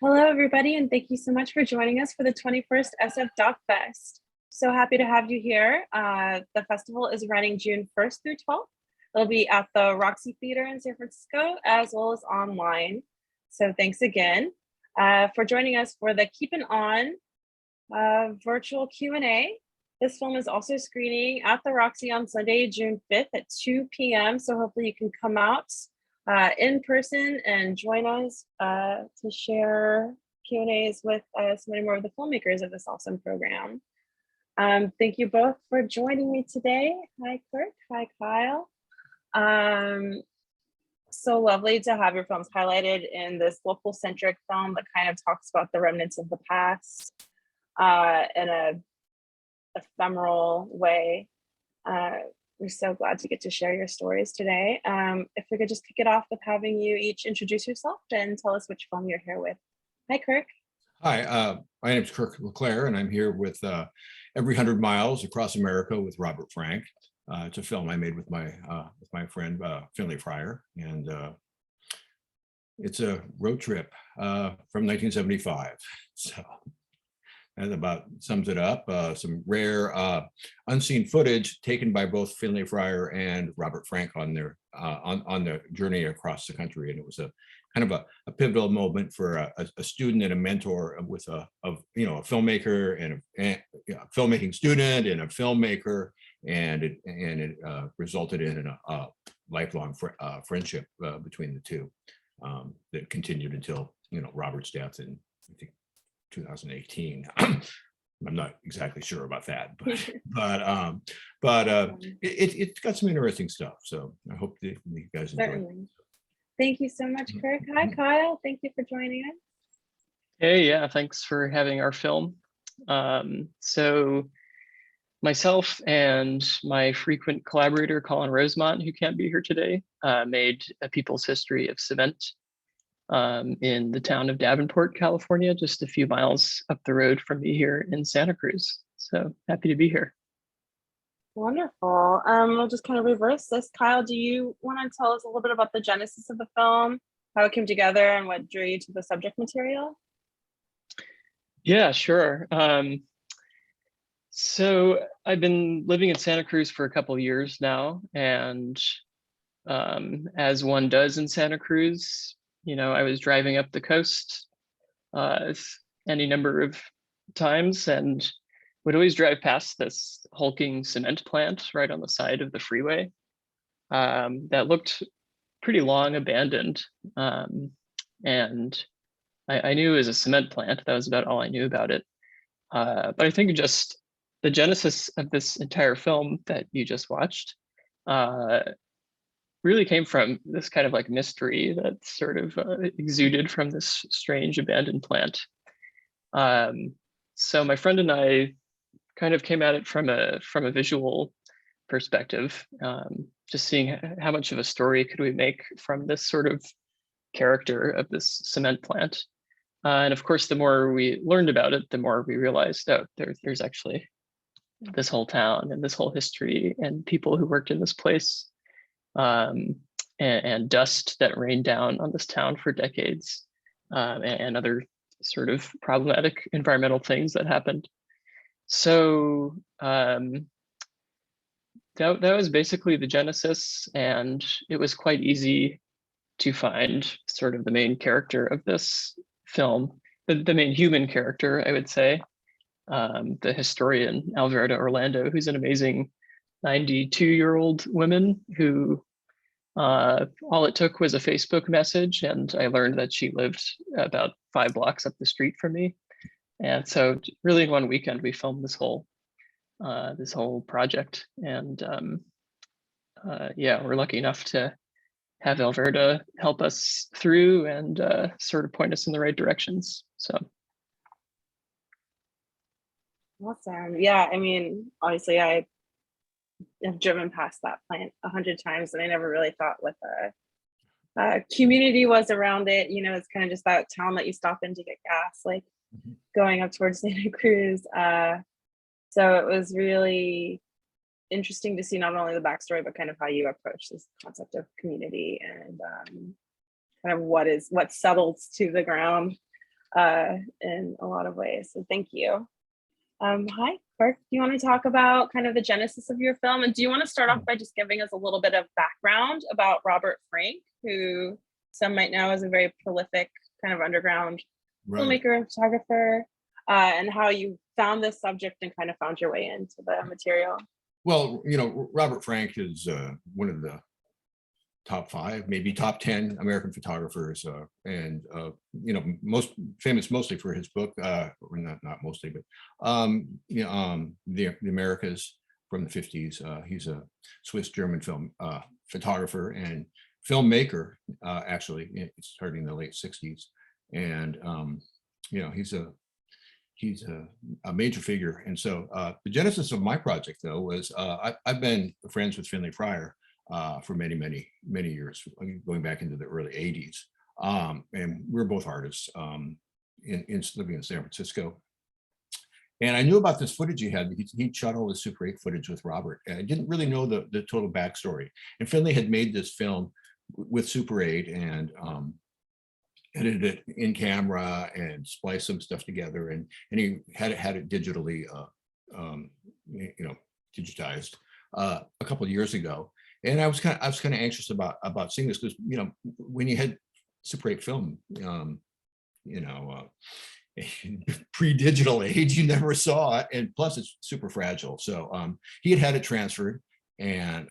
Hello, everybody, and thank you so much for joining us for the 21st SF Doc Fest. So happy to have you here. The festival is running June 1st through 12th. It'll be at the Roxy Theater in San Francisco, as well as online. So thanks again for joining us for the Keepin On virtual Q&A. This film is also screening at the Roxy on Sunday, June 5th at 2 p.m. So hopefully you can come out in person and join us to share Q&As with so many more of the filmmakers of this awesome program. Thank you both for joining me today. Hi, Kirk. Hi, Kyle. So lovely to have your films highlighted in this local-centric film that kind of talks about the remnants of the past in a ephemeral way. We're so glad to get to share your stories today. If we could just kick it off with having you each introduce yourself and tell us which film you're here with. Hi, Kirk. Hi, my name is Kirk LeClaire, and I'm here with Every 100 Miles Across America with Robert Frank. It's a film I made with my friend Finley Fryer, and it's a road trip from 1975. So that about sums it up. Some rare unseen footage taken by both Finley Fryer and Robert Frank on their on the journey across the country, and it was a kind of a pivotal moment for a student and a mentor with a filmmaker and a filmmaking student and a filmmaker, and it resulted in a lifelong friendship between the two that continued until Robert's death in, I think, 2018. I'm not exactly sure about that, but it's got some interesting stuff. So I hope that you guys enjoy it. Thank you so much, Kirk. Hi, Kyle. Thank you for joining us. Hey, yeah, thanks for having our film. So myself and my frequent collaborator, Colin Rosemont, who can't be here today, made A People's History of Cement in the town of Davenport, California, just a few miles up the road from me here in Santa Cruz. So happy to be here. Wonderful. We'll just kind of reverse this. Kyle, do you want to tell us a little bit about the genesis of the film, how it came together, and what drew you to the subject material? Yeah, sure. So I've been living in Santa Cruz for a couple of years now, and as one does in Santa Cruz, I was driving up the coast any number of times and would always drive past this hulking cement plant right on the side of the freeway that looked pretty long abandoned. And I knew it was a cement plant. That was about all I knew about it. But I think just the genesis of this entire film that you just watched really came from this kind of like mystery that sort of exuded from this strange abandoned plant. So my friend and I kind of came at it from a visual perspective, just seeing how much of a story could we make from this sort of character of this cement plant. And of course, the more we learned about it, the more we realized, oh, there's actually this whole town and this whole history and people who worked in this place, and dust that rained down on this town for decades, and other sort of problematic environmental things that happened. So that was basically the genesis, and it was quite easy to find sort of the main character of this film, the main human character, I would say, the historian Alverda Orlando, who's an amazing 92-year-old woman who all it took was a Facebook message, and I learned that she lived about 5 blocks up the street from me. And so really in one weekend, we filmed this whole project. And yeah, we're lucky enough to have Alverda help us through and sort of point us in the right directions. So. Awesome. Yeah, I mean, obviously I have driven past that plant 100 times and I never really thought what the community was around it. It's kind of just that town that you stop in to get gas, like going up towards Santa Cruz. So it was really interesting to see not only the backstory, but kind of how you approach this concept of community and kind of what settles to the ground. in a lot of ways. So thank you. Hi, Kirk. Do you want to talk about kind of the genesis of your film? And do you want to start off by just giving us a little bit of background about Robert Frank, who some might know as a very prolific kind of underground filmmaker and photographer, and how you found this subject and kind of found your way into the material? Well, Robert Frank is one of the top 5, maybe top 10 American photographers, and most famous mostly for his book, or not mostly, but the Americas from the 50s. He's a Swiss-German film photographer and filmmaker, actually, starting in the late 60s, and he's a major figure. And so the genesis of my project, though, was I've been friends with Finley Fryer for many years, going back into the early 80s. And we're both artists living in San Francisco. And I knew about this footage he had. He shot all the Super 8 footage with Robert. And I didn't really know the total backstory. And Finley had made this film with Super 8 and edited it in camera and spliced some stuff together. And he had it digitally, digitized a couple of years ago. And I was kind of anxious about seeing this because when you had Super 8 film, pre-digital age, you never saw it, and plus it's super fragile. So he had it transferred, and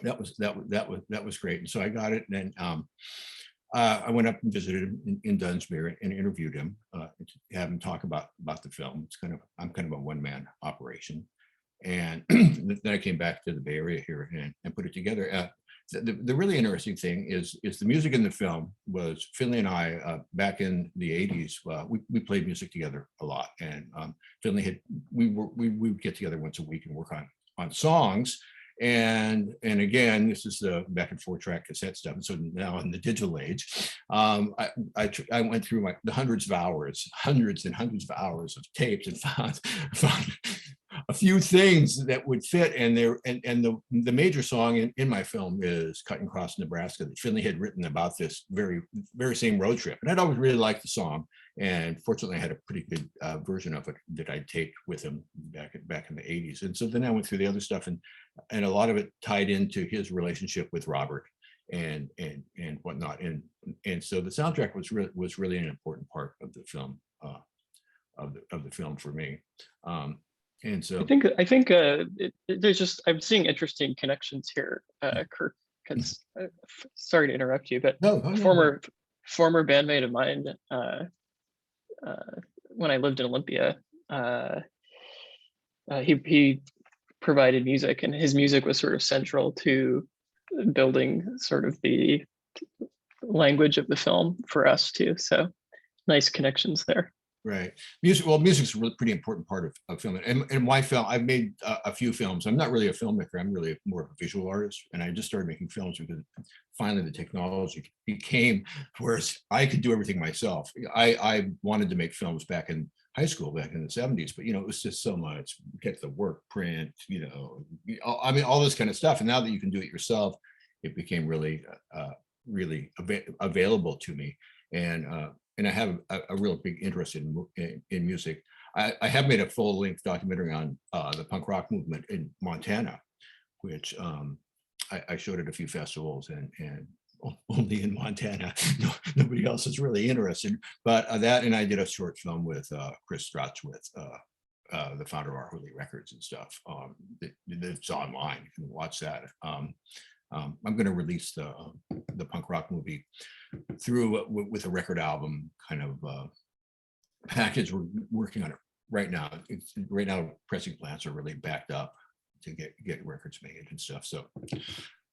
that was great. And so I got it, and then I went up and visited him in Dunsmuir and interviewed him to have him talk about the film. I'm kind of a one-man operation. And then I came back to the Bay Area here and put it together. The really interesting thing is the music in the film was Finley and I back in the 80s. We played music together a lot, and Finley we would get together once a week and work on songs. And again, this is the back and forth track cassette stuff. So now in the digital age, I went through the hundreds and hundreds of hours of tapes and found a few things that would fit. And the major song in my film is Cutting Across Nebraska, that Finley had written about this very same road trip. And I'd always really liked the song. And fortunately, I had a pretty good version of it that I taped with him back in the 80s. And so then I went through the other stuff, and a lot of it tied into his relationship with Robert and whatnot. And so the soundtrack was really an important part of the film, of the film for me. And so I think there's just, I'm seeing interesting connections here, Kirk, because sorry to interrupt you, but former bandmate of mine, when I lived in Olympia, he provided music, and his music was sort of central to building sort of the language of the film for us too. So nice connections there. Right. Music's a really pretty important part of film. And my film, I've made a few films. I'm not really a filmmaker. I'm really more of a visual artist. And I just started making films because finally the technology became where I could do everything myself. I wanted to make films back in high school, back in the 70s, but it was just so much, get the work, print, I mean, all this kind of stuff. And now that you can do it yourself, it became really available to me. And I have a real big interest in music. I have made a full-length documentary on the punk rock movement in Montana, which I showed at a few festivals, and only in Montana. Nobody else is really interested. But that, and I did a short film with Chris Strutz, with the founder of Our Holy Records and stuff. It's online. You can watch that. I'm going to release the punk rock movie through with a record album kind of package. We're working on it right now. Right now pressing plants are really backed up to get records made and stuff. So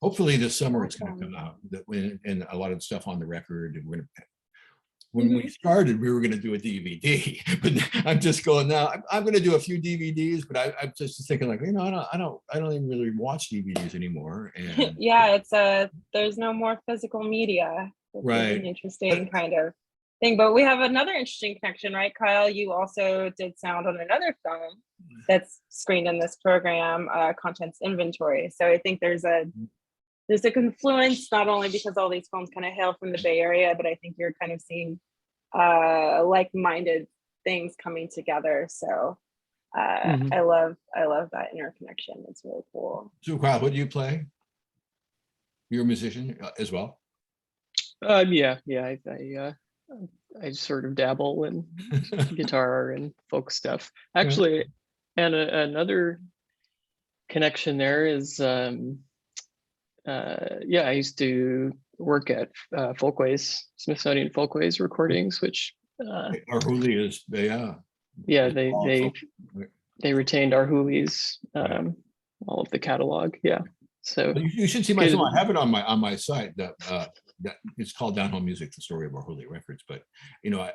hopefully this summer it's going to come out. And a lot of the stuff on the record. And when we started, we were going to do a DVD, but I'm just going now. I'm going to do a few DVDs, but I'm just thinking like, I don't even really watch DVDs anymore. And yeah, there's no more physical media. It's right. An interesting kind of thing. But we have another interesting connection, right, Kyle? You also did sound on another film that's screened in this program, Contents Inventory. So I think there's a confluence, not only because all these films kind of hail from the Bay Area, but I think you're kind of seeing like-minded things coming together. So Mhm. I love that interconnection. It's really cool. So Kyle, what do you play? You're a musician as well? Yeah, I sort of dabble in guitar and folk stuff. Actually, and another connection there is, yeah, I used to work at Smithsonian Folkways recordings, which, Our Hooli is, yeah. yeah, Awesome. they retained our Hoolies, Right. all of the catalog. Yeah, so Well, you should see my good. film. I have it on my site. That it's called Down Home Music: The Story of Our Hooli Records. But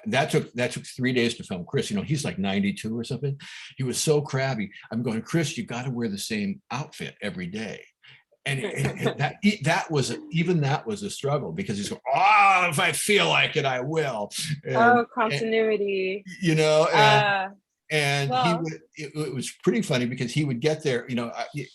that took 3 days to film. Chris, he's like 92 or something. He was so crabby. I'm going, Chris, you got to wear the same outfit every day. And that was a struggle, because he's going, oh, if I feel like it, I will. Oh, continuity. And he well, would, it was pretty funny, because he would get there,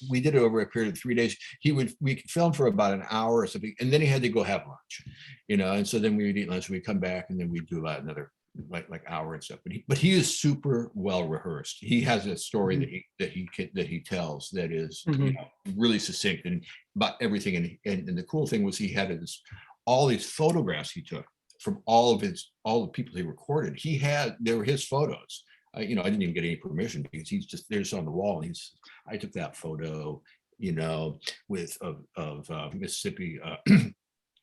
we did it over a period of 3 days. We could film for about an hour or something, and then he had to go have lunch, and so then we would eat lunch, we'd come back, and then we'd do about another like hour and stuff. But he is super well rehearsed. He has a story that he tells that is really succinct and about everything. And the cool thing was, he had all these photographs he took from all the people he recorded. They were his photos. I didn't even get any permission, because they're just on the wall. And I took that photo, with Mississippi,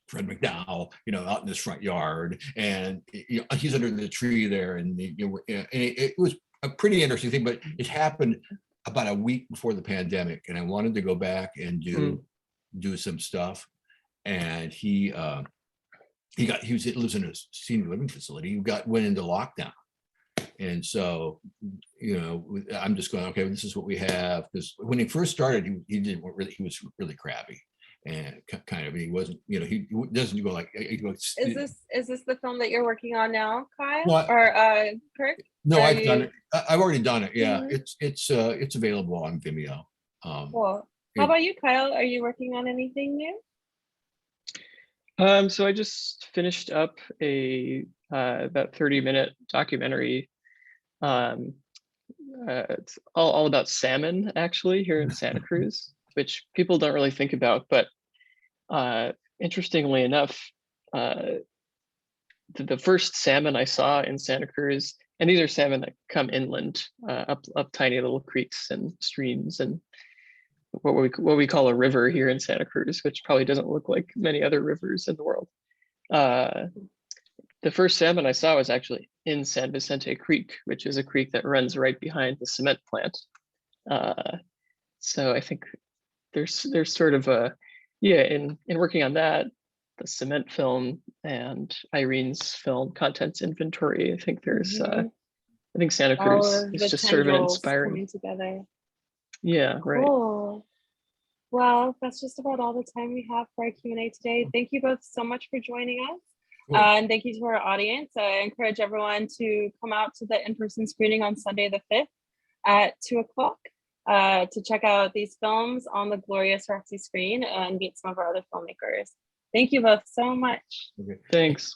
Fred McDowell, out in his front yard, and he's under the tree there, and it was a pretty interesting thing. But it happened about a week before the pandemic, and I wanted to go back and do some stuff. And he lives in a senior living facility. He went into lockdown. And so, I'm just going, okay, this is what we have. Because when he first started, he was really crabby, and kind of, he wasn't, he doesn't go like, he goes, is this the film that you're working on now, Kyle? No, or Kirk? no, I've done it. I've already done it. Yeah, Mhm. it's available on Vimeo. Cool. How about you, Kyle? Are you working on anything new? So I just finished up about 30-minute documentary. It's all about salmon, actually, here in Santa Cruz, which people don't really think about. But interestingly enough, the first salmon I saw in Santa Cruz, and these are salmon that come inland, up tiny little creeks and streams, and what we call a river here in Santa Cruz, which probably doesn't look like many other rivers in the world. The first salmon I saw was actually in San Vicente Creek, which is a creek that runs right behind the cement plant. So I think there's sort of in working on that, the cement film and Irene's film contents inventory, I think there's I think Santa All Cruz of is the just sort of an tendrils inspiring. coming together. Yeah, right. Cool. Well, that's just about all the time we have for our Q&A today. Thank you both so much for joining us. Cool. And thank you to our audience. I encourage everyone to come out to the in-person screening on Sunday the 5th at 2 o'clock to check out these films on the glorious Roxy screen and meet some of our other filmmakers. Thank you both so much. Okay. Thanks.